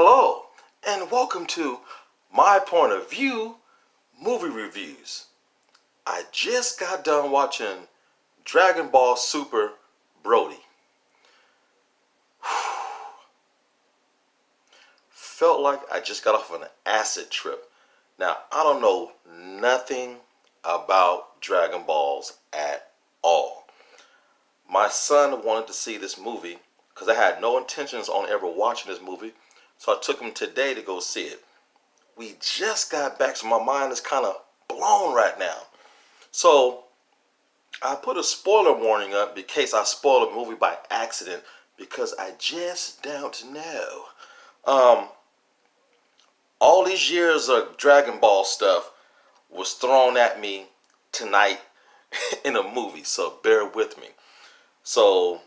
Hello, and welcome to My Point of View Movie Reviews. I just got done watching Dragon Ball Super Broly. Felt like I just got off of an acid trip. Now, I don't know nothing about Dragon Balls at all. My son wanted to see this movie because I had no intentions on ever watching this movie. So I took him today to go see it. We just got back, so my mind is kind of blown right now. So I put a spoiler warning up in case I spoil a movie by accident, because I just don't know. All these years of Dragon Ball stuff was thrown at me tonight in a movie, so bear with me. So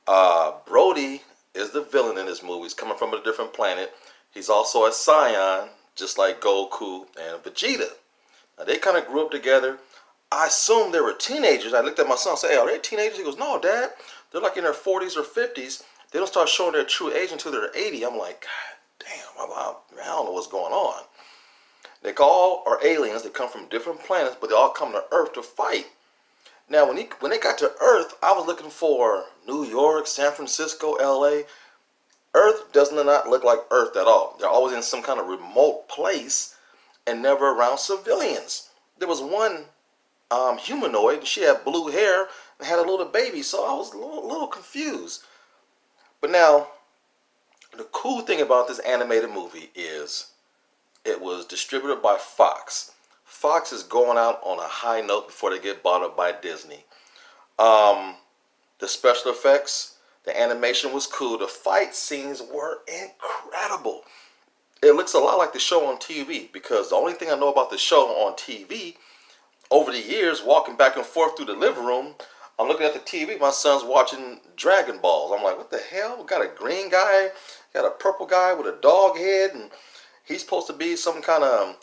Brody is the villain in this movie. He's coming from a different planet. He's also a Saiyan, just like Goku and Vegeta. Now, they kind of grew up together. I assumed they were teenagers. I looked at my son and said, "Hey, are they teenagers?" He goes, "No, Dad. They're like in their 40s or 50s. They don't start showing their true age until they're 80. I'm like, God damn, I don't know what's going on. They all are aliens. They come from different planets, but they all come to Earth to fight. Now, when they got to Earth, I was looking for New York, San Francisco, LA. Earth does not look like Earth at all. They're always in some kind of remote place and never around civilians. There was one humanoid, and she had blue hair and had a little baby, so I was a little confused. But now, the cool thing about this animated movie is it was distributed by Fox. Fox is going out on a high note before they get bought up by Disney. The special effects, the animation was cool. The fight scenes were incredible. It looks a lot like the show on TV, because the only thing I know about the show on TV, over the years, walking back and forth through the living room, I'm looking at the TV, my son's watching Dragon Balls. I'm like, what the hell? We got a green guy, got a purple guy with a dog head, and he's supposed to be some kind of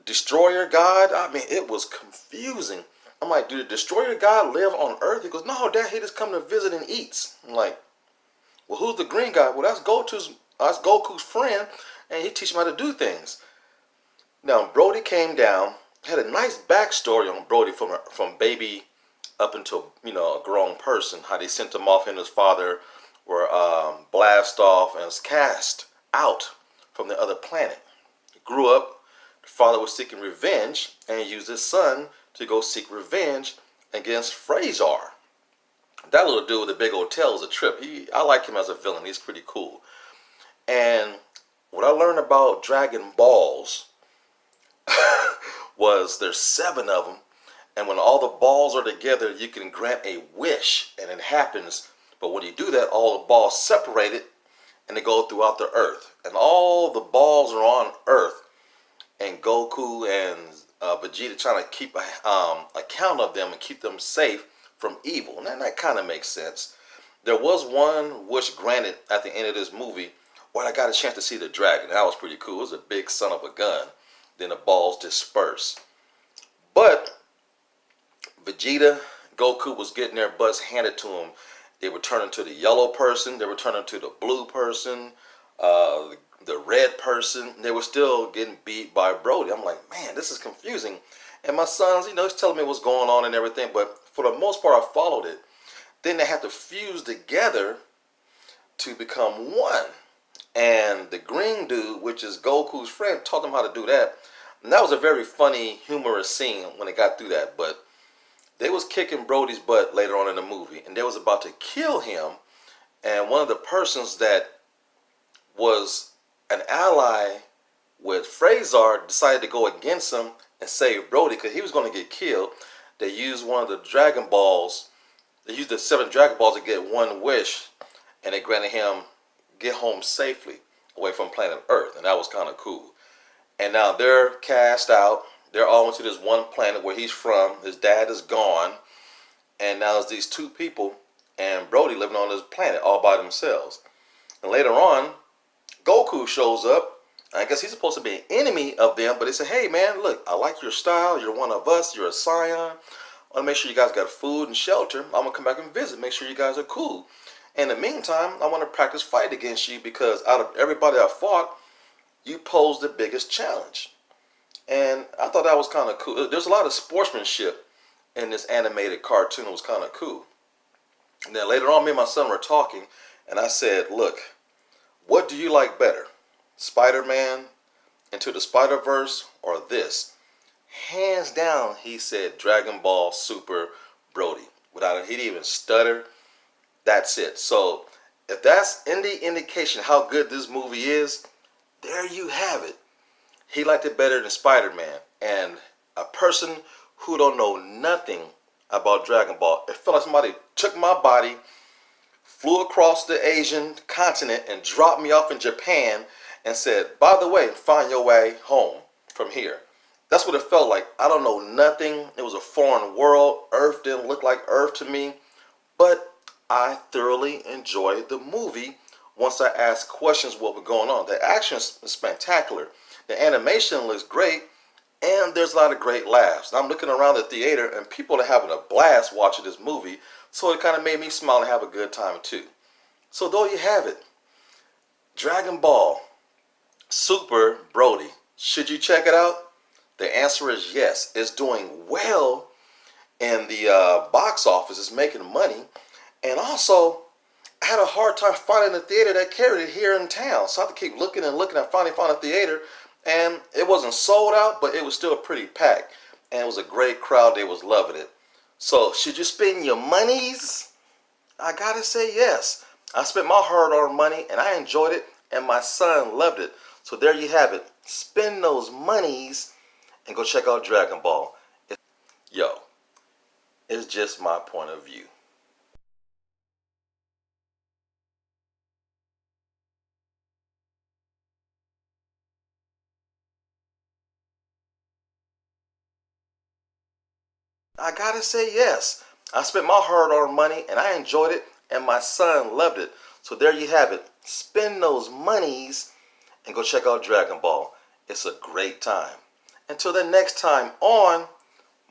destroyer god. I mean, it was confusing. I'm like, do the destroyer god live on Earth? He goes, no, Dad, he just come to visit and eats. I'm like, well, who's the green guy? Well, that's Goku's friend, and he teach him how to do things. Now, Brody came down, had a nice backstory on Brody from baby up until, a grown person. How they sent him off, and his father were blasted off and was cast out from the other planet. He grew up. The father was seeking revenge and used his son to go seek revenge against Frasier. That little dude with the big old tail is a trip. I like him as a villain. He's pretty cool. And what I learned about Dragon Balls was there's 7 of them. And when all the balls are together, you can grant a wish, and it happens. But when you do that, all the balls separated, and they go throughout the Earth. And all the balls are on Earth. And Goku and Vegeta trying to keep account of them and keep them safe from evil. And that kind of makes sense. There was one wish granted at the end of this movie where I got a chance to see the dragon. That was pretty cool. It was a big son of a gun. Then the balls dispersed. But Vegeta, Goku was getting their butts handed to them. They were turning to the yellow person. They were turning to the blue person. The red person. They were still getting beat by Brody. I'm like, man, this is confusing. And my son's, he's telling me what's going on and everything. But for the most part, I followed it. Then they had to fuse together to become one. And the green dude, which is Goku's friend, taught them how to do that. And that was a very funny, humorous scene when they got through that. But they was kicking Brody's butt later on in the movie. And they was about to kill him. And one of the persons that was an ally with Frasier decided to go against him and save Brody because he was going to get killed. They used one of the Dragon Balls. They used the 7 Dragon Balls to get one wish, and they granted him get home safely away from planet Earth, and that was kind of cool. And now they're cast out. They're all went to this one planet where he's from. His dad is gone, and now there's these 2 people and Brody living on this planet all by themselves. And later on, Goku shows up. I guess he's supposed to be an enemy of them, but they say, hey man, look, I like your style. You're one of us. You're a Saiyan. I want to make sure you guys got food and shelter. I'm going to come back and visit, make sure you guys are cool. In the meantime, I want to practice fight against you because out of everybody I fought, you posed the biggest challenge. And I thought that was kind of cool. There's a lot of sportsmanship in this animated cartoon. It was kind of cool. And then later on, me and my son were talking, and I said, look, what do you like better? Spider-Man, Into the Spider-Verse, or this? Hands down, he said Dragon Ball Super Brody. Without he didn't even stutter. That's it. So if that's any indication how good this movie is, there you have it. He liked it better than Spider-Man. And a person who don't know nothing about Dragon Ball, it felt like somebody took my body, flew across the Asian continent, and dropped me off in Japan and said, by the way, find your way home from here. That's what it felt like. I don't know nothing. It was a foreign world. Earth didn't look like Earth to me. But I thoroughly enjoyed the movie once I asked questions what was going on. The action is spectacular. The animation looks great. And there's a lot of great laughs. And I'm looking around the theater and people are having a blast watching this movie. So it kind of made me smile and have a good time too. So there you have it. Dragon Ball Super Brody. Should you check it out? The answer is yes. It's doing well in the box office. It's making money. And also, I had a hard time finding a theater that carried it here in town. So I had to keep looking and looking. I finally found a theater. And it wasn't sold out, but it was still pretty packed. And it was a great crowd. They was loving it. So should you spend your monies? I gotta say yes. I spent my hard-earned money and I enjoyed it. And my son loved it. So there you have it. Spend those monies and go check out Dragon Ball. Yo, it's just my point of view. I gotta say yes. I spent my hard-earned money and I enjoyed it and my son loved it. So there you have it. Spend those monies and go check out Dragon Ball. It's a great time. Until the next time on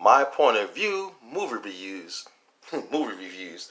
My Point of View Movie Reviews. Movie Reviews.